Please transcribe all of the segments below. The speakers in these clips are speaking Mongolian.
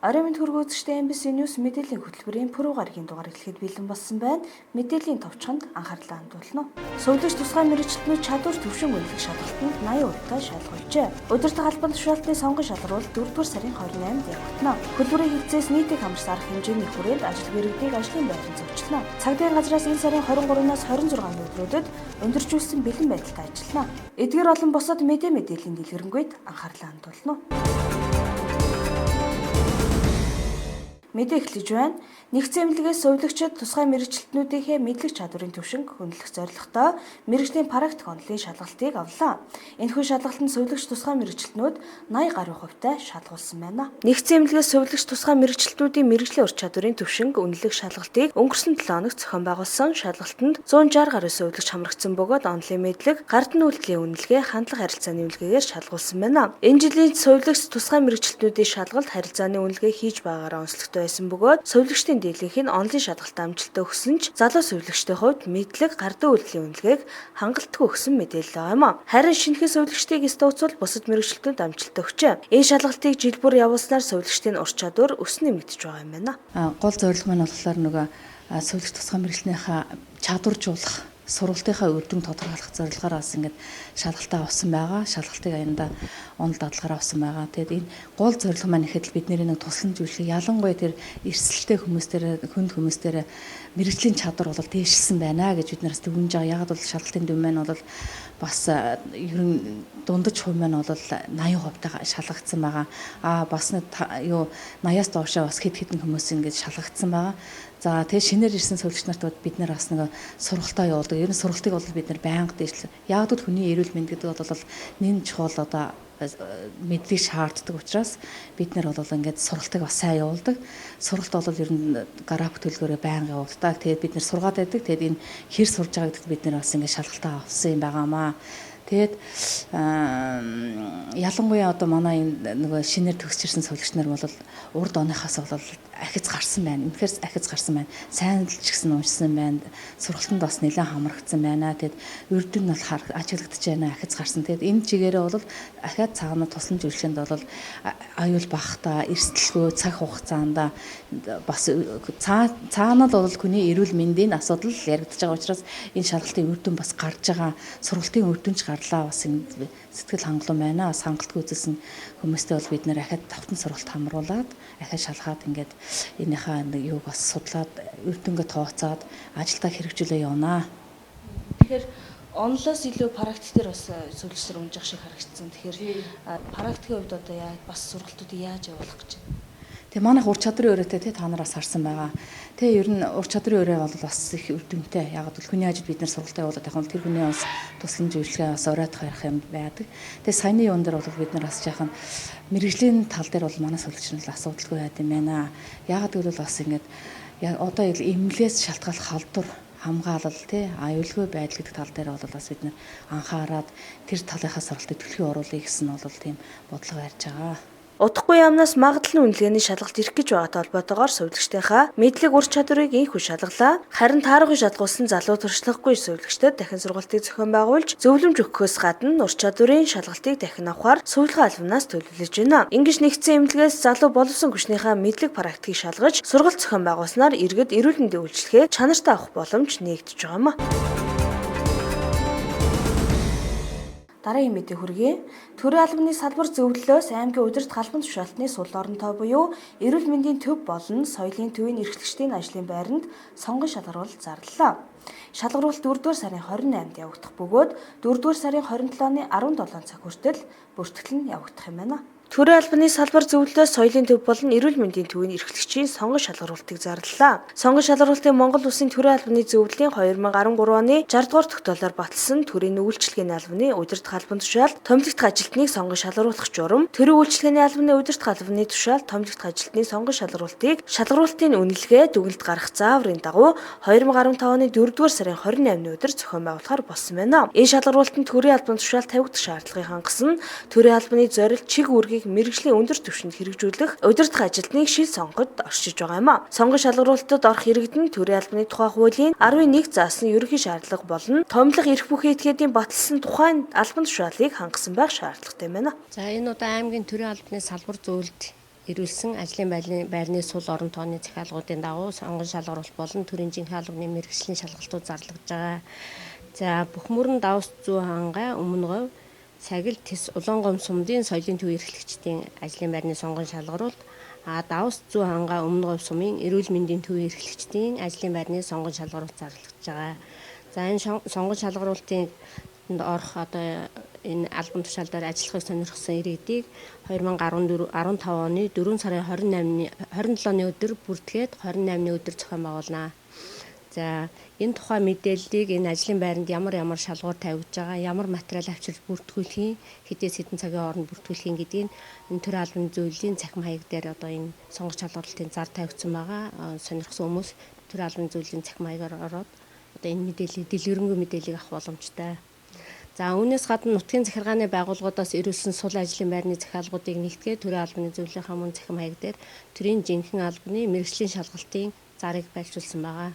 Орой мэнд хөргөөцөгчтэй MBC News мэдээллийн хөтөлбөрийн пүрэв гарагийн дугаар эхлэхэд бэлэн болсон байна. Мэдээллийн товчхонд анхаарлаа хандуулна. Сувлагч тусгай мэргэжилтнүүд чадвар төвшин үнэлэх шалгалтанд 80 удаа шалгуулжээ. Удирдах албан тушаалтны сонгон шалгаруулалт 4-р сарын 28-нд явагдана. Хөтөлбөрийн хэрэгцээс нийтийг хамарсан арга хэмжээний хүрээнд ажил гэрэгдийг ажлын байранд зөвчлөнө. Цагдаагийн газраас энэ сарын 23-наас 26-ны өдрүүдэд өндөржүүлсэн бэлэн байдалтай ажиллана. Эдгээр олон бусад мэдээллийн дэлгэрэнгүй анхаарлаа хандуулна. Мэдээ эхлэж байна. Нэгдсэн эмнэлгээс сувлагчид тусгай мэргэжилтнүүдийнхээ мэдлэг чадварын түвшинг хөндлөх зорилготой мэргэжлийн практик онолын шалгалтыг авлаа. Энэхүү шалгалтанд сувлагч тусгай мэргэжилтнүүд 80 гаруй хувьтай шалгуулсан байна. Нэгдсэн эмнэлгээс сувлагч тусгай мэргэжилтнүүдийн мэргэжлийн ур чадварын түвшинг үнэлэх шалгалтыг өнгөрсөн 7 хоногт зохион байгуулсан. Шалгалтанд 160 гаруй сувлагч хамрагдсан бөгөөд онолын мэдлэг, гардны үйлдэлийн үнэлгээ, хандлага харилцааны үнэлгээгээр шалгуулсан байна. Энэ жилийн сувлагч тусгай мэргэжилтнүүдийн шалгалт харилцааны үнэлгээ хийж байгаараа онцлогтой байсан бөгөөд сувлагчдын дийлэнх нь онлын шалгалтад амжилттай өгсөн ч залуу сувлагчдын хувьд мэдлэг, гардын үйлдэлийн үнэлгээг хангалтгүй өгсөн мэдээлэл байгаа юм. Харин шинэхэн сувлагчдыг стуцвал бусад мэргэжилтүүд амжилттай өгчээ. Энэ шалгалтыг жил бүр явуулснаар сувлагчдын ур чадвар өснө нэмэгдэж байгаа юм байна. Гол зорилго маань болохоор нөгөө сувлагч тусгай мэргэжлийнхаа чадваржуулах сургалтынхаа үр дүн тодорхойлох зорилгоор бас ингээд шалгалтаа авсан байгаа. Шалгалтыг аянда онол дадлагаараа авсан байгаа. Тэгээд энэ гол зорилго маань ихэд бид нэг тусламж үйлчлэг ялангуяа тэр эрсдэлтэй хүмүүстээр хүнд хүмүүстээр мэргэжлийн чадвар бол дээшилсэн байна гэж бид нараас дүгнэж байгаа. Ягаад бол шалгалтын дэв маань бол бас ер нь дундаж хувь маань бол 80% таа шалгагдсан байгаа. Бас юу 80-аас доошоо бас хэд хэдэн хүмүүс ингэж шалгагдсан байгаа. За тэгээ шинээр ирсэн сувлагч нарт бид нар бас нэг сургалтаа явуулдаг. Ер нь сургалтыг бол бид нар байнга дээшлээ. Яг л хүний эрүүл мэнд гэдэг бол нэн чухал одоо мэдлэг шаарддаг учраас бид нар бол ингээд сургалтыг бас сайн явуулдаг. Сургалт бол ер нь гараа бүтээлгөөрөө байнга явуулдаг. Тэгээд бид нар сургаад байдаг. Тэгээд энэ хэр сурж байгаа гэдэгт бид нар бас ингээд шалгалтаа авсан юм байгаамаа. Тэгээд ялангуяа одоо манай энэ нөгөө шинээр төгсч ирсэн сувлагч нар бол урд оныхаас бол ахиц гарсан байна. Үнэхээр ахиц гарсан байна. Сайн л ч гэсэн уншсан байна. Сургалтанд бас нэлээд хамрагдсан байна. Тэгэд үрдэн нь бол ажиглагдаж байна. Ахиц гарсан. Тэгэд энэ чигээрээ бол ахиад цаана тусламж үйлчлэнд бол аюул багтаа, эрсдэлгүй цаг хугацаанд бас цаанад бол хүний эрүүл мэндийн асуудал яригдж байгаа учраас энэ шалгалтын үрдэн бас гарч байгаа. Сургалтын үрдэнч гарлаа бас сэтгэл хангалуун байна. Бас хангалтгүй үзүүлсэн хүмүүстэй бол бид нэр ахиад давтан сургалт хамруулад ахиад шалгаад ингээд энийхээ юуг бас судлаад үрдөнгөө тооцоод ажилдаа хэрэгжүүлээ явнаа. Тэгэхээр онлоос илүү практик дээр бас сувлагчдаар унжих шиг харагдсан. Тэгэхээр практикийн хувьд одоо бас сургалтуудыг яаж явуулах гэж байна? Тэгээ манайх ур чадрын өрөөтэй та нараас харсан байгаа. Тэгээ ер нь ур чадрын өрөө бол бас их үрдөнтэй. Яг л хүний ажил бид нар сургалтаа явуулаад байх юм бол тэр хүний бас тусламж үйлчлэгээ бас оройтох ярих юм байдаг. Тэгээ саяны юун дээр бол бид нар бас жаахан мэргэжлийн тал дээр бол манай сувлагч нар асуудалгүй байд юм байна. Яг гэвэл бас ингээд яг одоо эмнэлгээс шалтгааллах халдвар хамгаалал аюулгүй байдал гэдэг тал дээр бол бас бид нар анхаарад тэр талынхаа сургалтыг төлхий оруулъя гэсэн бол тийм бодлого барьж байгаа. Удахгүй яамнаас магадлал үнэлгээний шалгалт ирэх гэж байгаатай холбоотойгоор сувлагчдынхаа мэдлэг ур чадварыг инхүү шалгалаа. Харин тааргүй шалгуулсан залуу туршлагагүй сувлагчдад дахин сургалтыг зохион байгуулж зөвлөмж өгөхөөс гадна ур чадварын шалгалтыг дахин авахар сувилгын албанаас төлөвлөж байна. Ингэж нэгдсэн эмнэлгээс залуу боловсон хүчнийхээ мэдлэг практикийг шалгаж сургалт зохион байгуулснаар иргэд эрүүл мэндийн үйлчлэгээ чанартай авах боломж нээгдэж байгаа юм. Дараагийн мэдээ хүргэе. Төрийн албаны салбар зөвлөлөөс аймгийн удирдах албан тушаалтны сул оронтой буюу эрүүл мэндийн төв болон соёлын төвийн эрхлэгчдийн ажлын байранд сонгон шалгаруулалт зарлалаа. Шалгаруулалт 4-р сарын 28-нд явагдах бөгөөд 4-р сарын 27-ны 17 цаг хүртэл бүртгэл нь явагдах юм байна. Төрийн албаны салбар зөвлөлөөс соёлын төв болон эрүүл мэндийн төвийн эрхлэгчийн сонгон шалгаруулалтыг зарлалаа. Сонгон шалгаруулалтын Монгол Улсын төрийн албаны зөвлөлийн 2013 оны 60 дугаар тогтоолоор баталсан төрийн үйлчлэгээний албаны удирдах албан тушаалт томилогдох ажилтныг сонгон шалгаруулах журам, төрийн үйлчлэгээний албаны удирдах албаны тушаалт томилогдох ажилтны сонгон шалгаруулалтыг шалгаруулалтын үнэлгээ дүгнэлт гаргах зааврын дагуу 2015 оны 4-р сарын 28-ны өдөр зохион байгуулахаар болсон байна. Энэ шалгаруулалтанд төрийн албан тушаалт тавигдах шаардлагыг хангасан төрийн албаны зорилт чиг үүргийг мэргэжлийн өндөр түвшинд хэрэгжүүлэх удирдах ажилтныг шил сонгоход оршиж байгаа юм. Сонгон шалгаруулалтад орох иргэдэн төрийн албаны тухай хуулийн 11 заасан ерөнхий шаардлага болон томилго эрх бүхий этгээдийн баталсан тухайн албан тушаалыг хангасан байх шаардлагатай байна. За энэ удаа аймгийн төрийн албаны салбар зөвлөлд ирүүлсэн ажлын байрны сул орон тооны захиалгуудын дагуу сонгон шалгаруулалт болон төрийн жинхэнэ албаны мэргэжлийн шалгалтууд зарлагдж байгаа. За Бөхмөрөн давс зүү хангаа өмнө говь Сагил Тэс Улаангом сумдын соёлын төв эрхлэгчдийн ажлын байрны сонгон шалгаруулалт давс зүү хангаа өмнө говь сумын эрүүл мэндийн төв эрхлэгчдийн ажлын байрны сонгон шалгаруулалт зарлагдж байгаа. За энэ сонгон шалгаруулалтын орох энэ албан тушаалаар ажиллахыг сонирхсан иргэдийг 2015 оны 4 сарын 27-ны өдөр бүртгээд 28-ны өдөр зохион байгуулнаа. За энэ тухай мэдээллийг энэ ажлын байранд ямар шалгуур тавьж байгаа, ямар материал авчирч бүртгүүлэх, хэдээс хэдэн цагийн хооронд бүртгүүлэх гэдгийг энэ төр албаны зөвлөлийн цахим хаяг дээр энэ сонгон шалгуулалтын зар тавигдсан байгаа. Сонирхсан хүмүүс төр албаны зөвлөлийн цахим хаягаар ороод энэ мэдээллийг дэлгэрэнгүй мэдээллийг авах боломжтой. За үүнээс гадна нутгийн захиргааны байгууллагуудаас ирүүлсэн сул ажлын байрны захиалгуудыг нэгтгээ төрийн албаны зөвлөлийн мөн цахим хаяг дээр төрийн жинхэнэ албаны мэргэжлийн шалгалтын зарыг байлжуулсан байгаа.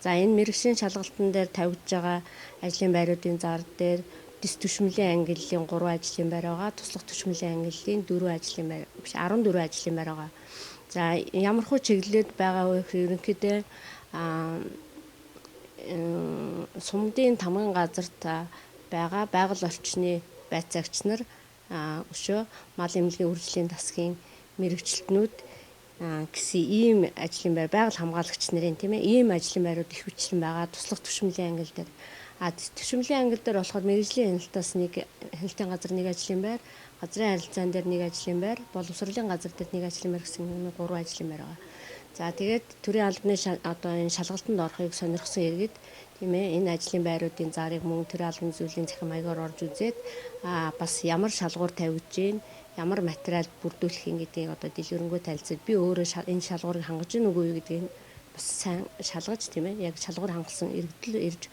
За энэ мэргэжлийн шалгалтын дээр тавьж байгаа ажлын байруудын зар дээр дэс түшмэлийн ангиллын 3 ажлын байр байгаа, туслах түшмэлийн ангиллын 4 ажлын байр биш 14 ажлын байр байгаа. За ямархуу чиглэлд байгаа вэ гэхээр ерөнхийдөө сумдын тамган газарт байгаа байгаль орчны байцаагч нар өшөө мал эмнэлгийн үржлийн засгийн мэрэгчлэтнүүд гэсэн ийм ажлын байр байгаль хамгаалагч нарын тийм ээ ийм ажлын байрууд их хүчлэн байгаа туслах түшмэлийн ангил дээр түшмэлийн ангил дээр болохоор мэрэгжлийн хяналтаас нэг хяналтын газар нэг ажлын байр, газрын харилцаан дээр нэг ажлын байр, боловсролын газар дээр нэг ажлын байр гэсэн 3 ажлын байр байгаа. За тэгээд төрийн албаны энэ шалгалтанд орохыг сонирхсан иргэд тийм ээ энэ ажлын байруудын зарыг мөн төрийн албаны зөвлөлийн цахим хаягаар орж үзээд бас ямар шалгуур тавьж гин, ямар материал бүрдүүлэх гэдгийг дэлгэрэнгүй танилцаад би өөрөө энэ шалгуурыг хангаж гин үгүй гэдгийг бас сайн шалгаж тийм ээ яг шалгуур хангалсан иргэдэл ирж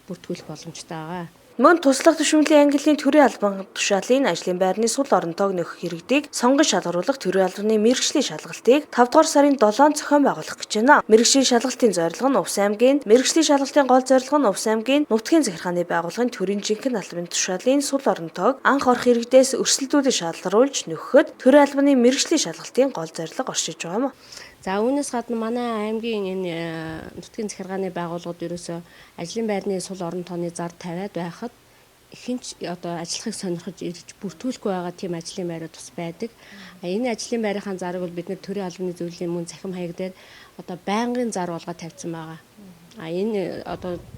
бүртгүүлэх боломжтой байгаа. Мөн туслах түшмэлийн ангиллын төрийн албан тушаалын ажлын байрны сул орон тоог нөхөх иргэдийг сонгон шалгаруулах төрийн албаны мэргэжлийн шалгалтыг 5 дугаар сарын 7-нд зохион байгуулах гэж байна. Мэргэжлийн шалгалтын зорилго нь Увс аймгийн, мэргэжлийн шалгалтын гол зорилго нь Увс аймгийн нутгийн захиргааны байгууллагын төрийн жинхэнэ албаны тушаалын сул орон тоог анх орох иргэдээс өрсөлдүүлж шалгаруулж нөхөхөд төрийн албаны мэргэжлийн шалгалтын гол зорилго оршиж байгаа юм. За үүнээс гадна манай аймгийн энэ нутгийн захиргааны байгууллагууд ерөөсөө ажлын байрны сул орон тооны зар тавиад байхад хинч ажиллахыг сонирхож ирж бүртгүүлэхгүй байгаа тийм ажлын байрууд бас байдаг. Энэ ажлын байрын зарыг бол бид нэр төрийн албаны зөвлөлийн мөн цахим хаяг дээр байнгын зар болгоод тавьсан байгаа. Энэ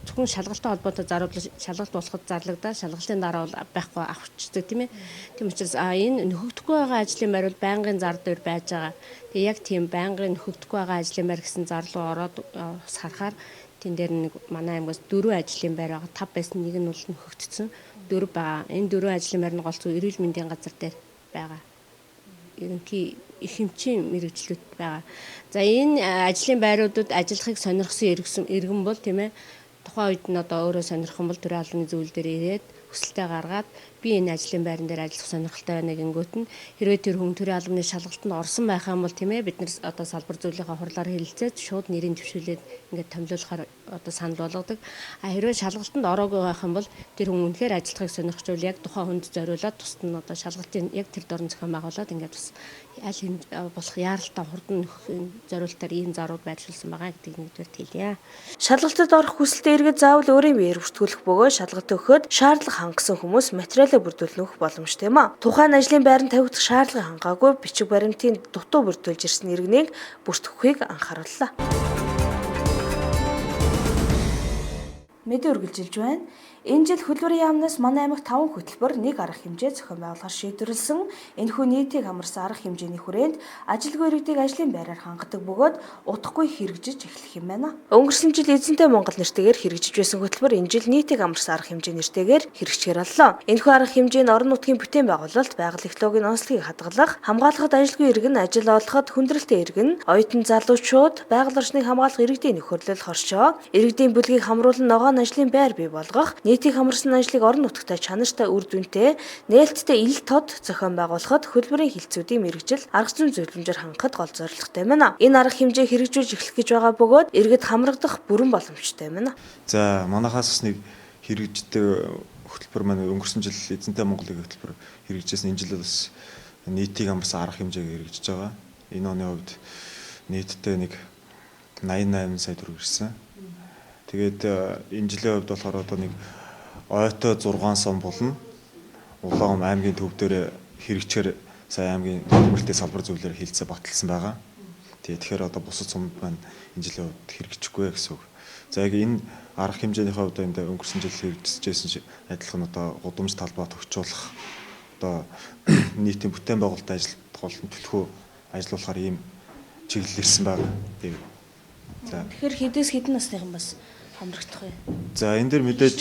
зөвхөн шалгалттай холбоотой зарууд шалгалт болоход зарлагдаа шалгалтын дараа бол байхгүй авчдаг тийм ээ. Тийм учраас энэ нөхөгдөхгүй байгаа ажлын байр бол байнгын зар дээр байж байгаа. Тэгээ яг тийм байнгын нөхөгдөхгүй байгаа ажлын байр гэсэн зар руу ороод харахаар тэн дээр нэг манай аймгаас 4 ажлын байр байгаа. 5 байсан нэг нь бол нөхөгдсөн 4 байгаа. Энэ 4 ажлын байр нь голцоо эрүүл мэндийн газар дээр байгаа. Ерөнхий их хэмжээний мэрэгчлүүд байгаа. За энэ ажлын байруудад ажиллахыг сонирхсан иргэн бол тийм ээ тухайн үед нь өөрөө сонирхон бол төрийн албаны зөвлөл дээр ирээд хүсэлтээ гаргаад би энэ ажлын байран дээр ажиллах сонирхолтой байна гингүүт нь хэрвээ тэр хүн төрийн албаны шалгалтанд орсон байх юм бол тийм ээ бид нар салбар зөвлөлийн хурлаар хэлэлцээд шууд нэрийг төвшүүлээд ингээд томилуулахаар санал болгодог. Хэрвээ шалгалтанд ороогүй байх юм бол тэр хүн үнэхээр ажиллахыг сонирхож бол яг тухайн хүнд зориулаад тусад нь шалгалтын яг тэр дорн зохион байгуулад ингээд бас аль хэм болох яаралтай хурдан нөхөхийн зориултаар ийм зарууд байршуулсан байгаа гэдгийг нэгдүгээр хэлье. Шалгалтад орох хүсэлтэй иргэд заавал өөрийн биеэр бүртгүүлэх бөгөөд шалгалт өгөхөд шаардлага хангасан хүмүүс материалаа бүрдүүлнөх боломжтой юм а. Тухайн ажлын байранд тавигдах шаардлагыг хангаагүй бичиг баримтын дутуу бүрдүүлж ирсэн иргэнийг бүртгэхүйг анхаарууллаа. Мэдээ үргэлжилж байна. Энэ жил хөдөлмөрийн яамнаас манай аймагт 5 хөтөлбөр нэг арга хэмжээ зохион байгуулахар шийдвэрлсэн. Энэхүү нийтийг хамарсан арга хэмжээний хүрээнд ажилгүй иргэдийг ажлын байраар хангадаг бөгөөд утгагүй хэрэгжиж эхлэх юм байна. Өнгөрсөн жил Эзэнтэй Монгол нэртэйгээр хэрэгжиж байсан хөтөлбөр энэ жил нийтийг хамарсан арга хэмжээ нэртэйгээр хэрэгжихээр боллоо. Энэхүү арга хэмжээ нь орон нутгийн бүтээн байгуулалт, байгаль экологийн онцлогийг хадгалах, хамгаалахад ажилгүй иргэн, ажил олоход хүндрэлтэй иргэн, оюутан залуучууд, байгаль орчныг хамгаалах иргэдийн нөхөрлөл хоршоо, иргэдийн бүлгийг хамруулан ногоон ажлын байр бий болгох, нийтийг хамарсан ажлыг орон нутгад чанартай үр дүнтэй, нээлттэй ил тод зохион байгуулахад хөдөлмөрийн хилцүүдийн мэргэжил арга зүйн зөвлөмжөөр хангахад гол зорилготой байна. Энэ арга хэмжээ хэрэгжүүлж эхлэх гэж байгаа бөгөөд иргэд хамрагдах бүрэн боломжтой байна. За манайхаас бас нэг хэрэгждэг хөтөлбөр маань өнгөрсөн жил Эзэнтэй Монголын хөтөлбөр хэрэгжижсэн. Энэ жил бас нийтийг хамарсан арга хэмжээг хэрэгжиж байгаа. энэ оны хувьд нийтдээ нэг 88 сая төгрөг ирсэн. Тэгээд энэ жилийн хувьд болохоор одоо нэг ойтой 6 сум болно. Улаан аймгийн төв дээр хэрэгчээр сая аймгийн хөдөлмөртэй салбар зөвлөөр хилцээ баталсан байгаа. Тэгэхээр одоо бусад сумд маань энэ жилийн хувьд хэрэгжихгүй гэсэн үг. За яг энэ арга хэмжээний хувьд энэ өнгөрсөн жил хэрэгжижсэн адилхан одоо гудамж талбай төгсчүүлэх одоо нийтийн бүтээн байгуулалтын ажилд голлон төлхөө ажиллуулахаар ийм чиглэл ирсэн байгаа. За Тэгэхээр хэдээс хэдэн насныхан бас хамрагдах вэ? За энэ дээр мэдээж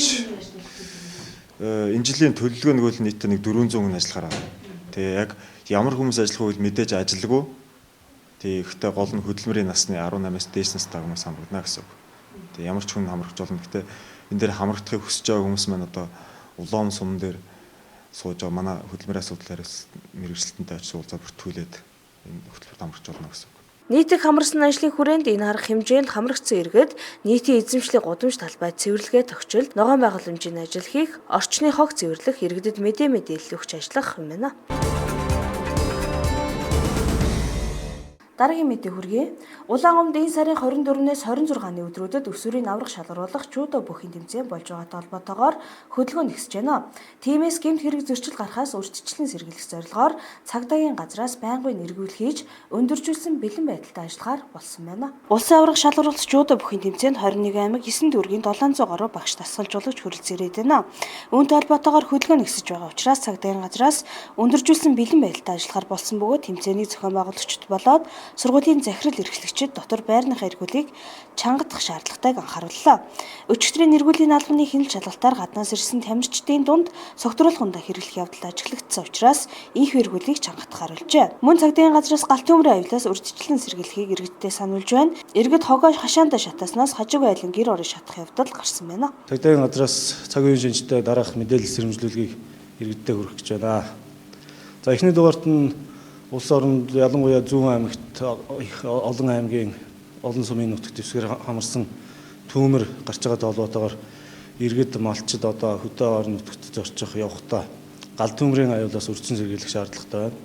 энэ жилийн төлөвлөгөө нь нийтдээ нэг 400 хүн ажиллахаар байна. Тэгээ яг ямар хүмүүс ажиллах вэ мэдээж ажилгүй. Тэгэхдээ гол нь хөдөлмөрийн насны 18-аас дээш настай хүмүүс хамрагдана гэсэн үг. Тэгээ ямар ч хүн хамрагдж болно. Гэхдээ энэ дээр хамрагдахыг хүсэж байгаа хүмүүс маань одоо улаан сум дээр сууж байгаа манай хөдөлмөрийн асуудал мэргэжилтэнтэй очиж уулзаад бүртгүүлээд энэ хөтөлбөрт хамрагдж болно гэсэн үг. Нийтийг хамарсан ажлын хүрээнд энэ арга хэмжээнд хамрагдсан иргэд нийтийн эзэмшлийн гудамж талбай цэвэрлэгээ тогтчил, ногоон байгууламжийн ажил хийх, орчны хог цэвэрлэх, иргэдэд мэдээлэл өгч ажиллах юм байна. Дараагийн мэдээ хүргэе. Улаангомд энэ сарын 24-ээс 26-ны өдрүүдэд өсвөрийн аврах шалгаруулах чудо бүхийн тэмцээн болж байгаатай холбоотойгоор хөдөлгөөн нэгсэж байна. Тиймээс гэмт хэрэг зөрчил гарахаас урьдчилан сэргийлэх зорилгоор цагдаагийн газраас байнгын эргүүл хийж өндөржүүлсэн бэлэн байдалтай ажиллахаар болсон байна. Улсын аврах шалгаруулах чудо бүхийн тэмцээнд 21 аймаг 9 дүүргийн 700 гаруй багш тасгалжуулагч хүрэлцэн ирээд байна. Үүнтэй холбоотойгоор хөдөлгөөн нэгсэж байгаа учраас цагдаагийн газраас өндөржүүлсэн бэлэн байдалтай ажиллахаар болсон бөгөөд тэмцээний зохион байгуулагчид болоод сургуулийн захирал эрхлэгчид дотор байрныхаа эргүүлийг чангадах шаардлагатайг анхаарууллаа. Өчигдрийн эргүүлийн албаны хяналт шалгалтаар гаднаас ирсэн тамирчдын дунд согтруулахундаа хэрэглэх явдал ажиглагдсан учраас ийхүү эргүүлийг чангадах харуулжээ. Мөн цагдаагийн газраас галт төмрийн аюулаас урьдчилан сэргийлэхийг иргэдтэй сануулж байна. Иргэд хогоо хашаандаа шатааснаас хажуугүй айлын гэр орон шатах явдал гарсан байна. Цагдаагийн газраас цаг үеийн шинжтэй дараах мэдээлэл сэрэмжлүүлгийг иргэдтэй хүргэх гэж байна. За эхний дугаарт нь улс оронд ялангуяа зүүн аймагт олон аймгийн олон сумын нутагт дэвсгэр хамарсан түүмэр гарч байгаатай холбоотойгоор иргэд малчид одоо хөдөө орон нутагт зорчих явахдаа гал түүмрийн аюулаас өрчсөн сэргийлэх шаардлагатай байна.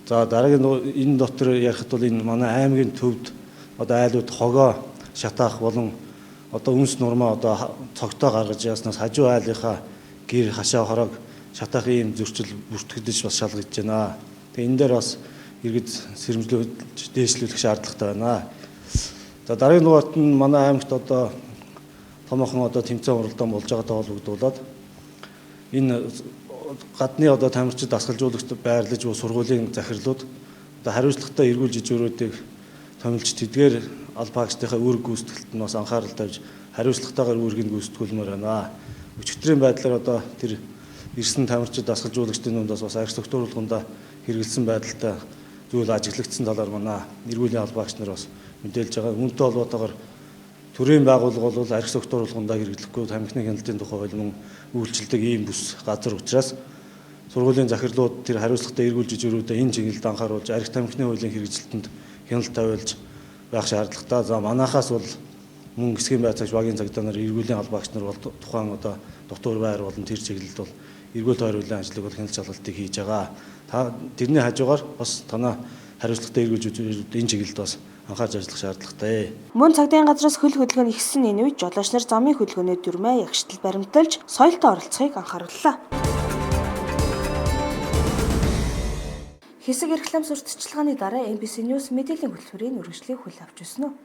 За дараагийн энэ дотор ярихад бол энэ манай аймгийн төвд одоо айлууд хогоо шатаах болон одоо үнс нурмаа одоо цогтоо гаргаж яаснаас хажуу айлынхаа гэр хашаа хорог шатаах ийм зөрчил бүртгэж бас шалгаж байна. Тэгээ энэ дээр бас иргэд сэрэмжлүүлж дээшлүүлэх шаардлагатай байна. За дараагийн дугаарт нь манай аймагт одоо томоохон одоо тэмцээн уралдаан болж байгаатай холбогдуулаад энэ гадны одоо тамирчид дасгалжуулагчд байрлаж буй сургуулийн захирлууд одоо хариуцлагатай эргүүлж ижүүрүүдийг томилж тэдгээр алба агчдынхаа үүрэг гүйцэтгэлд нь бас анхаарал тавьж хариуцлагатайгаар үүргийг гүйцэтгүүлмээр байна. Өчигдрийн байдлаар одоо тэр ирсэн тамирчид дасгалжуулагчдын дундаас бас арьс тогтууруулгандаа хэрэгэлсэн байдалтай зүйл ажиглагдсан талаар манай эргүүлийн албаагч нар бас мэдээлж байгаа. Үүнтэй холбоотойгоор төрийн байгууллага бол арьс тогтууруулгандаа хэрэглэхгүй тамхины хяналтын тухай хууль үйлчилдэг ийм бүс газар учраас сургуулийн захирлууд тэр хариуцлагатай эргүүлж ижүүрүүдэд энэ чиглэлд анхааруулж арьс тамхины хуулийн хэрэгжилтэнд хяналт тавиулж байх шаардлагатай. За манайхаас бол мөн эсгийн байцаагч багийн цагдаа нар эргүүлийн албаагч нар бол тухайн одоо дотор байр болон тэр чиглэлд бол эргүүл тойруулын ажлыг бол хяналт шалгалтыг хийж байгаа. Та тэрний хажуугаар бас танаа хариуцлагатай эргүүлж энэ чиглэлд бас анхаарч ажиллах шаардлагатай. Мөн цагдаагийн газраас хөл хөдөлгөөн ихсэн энэ үед жолооч нар замын хөдөлгөөний дүрмээ ягштал баримталж соёлтой оролцохыг анхаарууллаа. Хэсэг эрхлэм сурталчилгааны дараа MBC News мэдээллийн хөтөлбөрийн үргэлжлэлийг хүлээн авч байна.